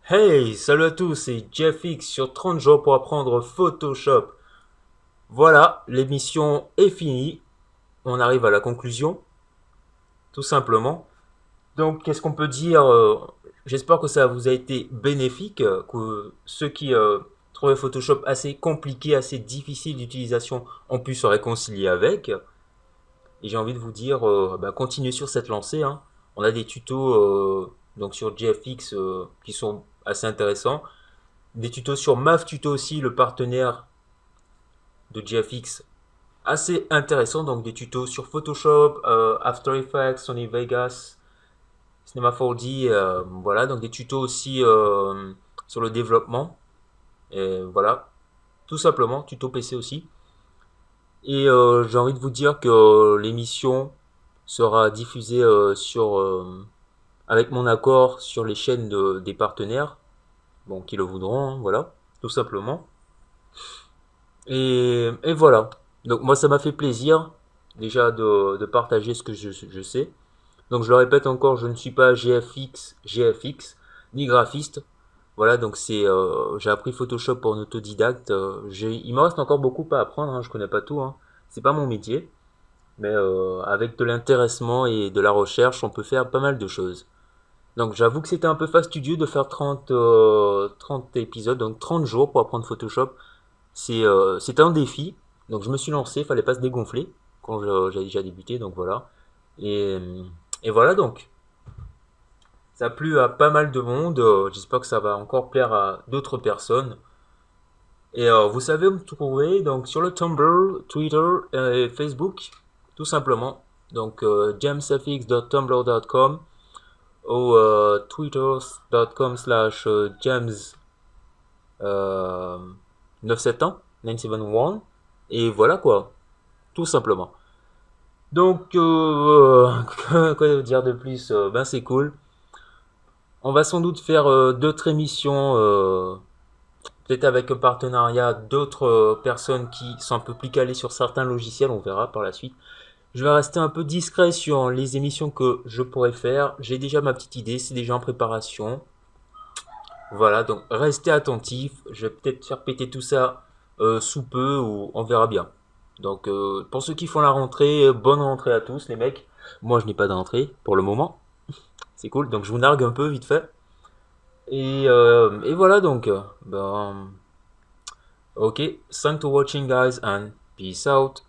Hey, salut à tous, c'est JeffX sur 30 jours pour apprendre Photoshop. Voilà, l'émission est finie. On arrive à la conclusion, tout simplement. Donc, qu'est-ce qu'on peut dire J'espère que ça vous a été bénéfique, que ceux qui trouvaient Photoshop assez compliqué, assez difficile d'utilisation ont pu se réconcilier avec. Et j'ai envie de vous dire, continuez sur cette lancée, hein. On a des tutos donc sur JFX qui sont assez intéressants. Des tutos sur MAF Tuto aussi, le partenaire de GFX, assez intéressant. Donc des tutos sur Photoshop, After Effects, Sony Vegas, Cinema 4D, voilà. Donc des tutos aussi sur le développement. Et voilà, tout simplement, tuto PC aussi. Et j'ai envie de vous dire que l'émission sera diffusée avec mon accord sur les chaînes des partenaires, bon, qui le voudront, hein, voilà, tout simplement. Et voilà. Donc moi, ça m'a fait plaisir déjà de partager ce que je sais. Donc je le répète encore, je ne suis pas GFX, ni graphiste. Voilà, donc j'ai appris Photoshop pour un autodidacte. Il me reste encore beaucoup à apprendre, hein, je connais pas tout, hein. C'est pas mon métier, mais avec de l'intéressement et de la recherche, on peut faire pas mal de choses. Donc j'avoue que c'était un peu fastidieux de faire 30 épisodes, donc 30 jours pour apprendre Photoshop. C'est un défi, donc je me suis lancé, il fallait pas se dégonfler quand j'avais déjà débuté, donc voilà. Et, et voilà donc, ça a plu à pas mal de monde, j'espère que ça va encore plaire à d'autres personnes. Et vous savez où me trouver, donc sur le Tumblr, Twitter et Facebook, tout simplement. Donc jamesfx.tumblr.com ou twitter.com/james 971, 971. Et voilà quoi, tout simplement. Donc, quoi dire de plus Ben c'est cool. On va sans doute faire d'autres émissions, peut-être avec un partenariat d'autres personnes qui sont un peu plus calées sur certains logiciels, on verra par la suite. Je vais rester un peu discret sur les émissions que je pourrais faire. J'ai déjà ma petite idée, c'est déjà en préparation. Voilà, donc restez attentifs. Je vais peut-être faire péter tout ça sous peu ou on verra bien. Donc pour ceux qui font la rentrée, bonne rentrée à tous les mecs. Moi je n'ai pas de rentrée pour le moment. C'est cool, donc je vous nargue un peu vite fait. Et voilà donc. Ok, thanks for watching guys and peace out.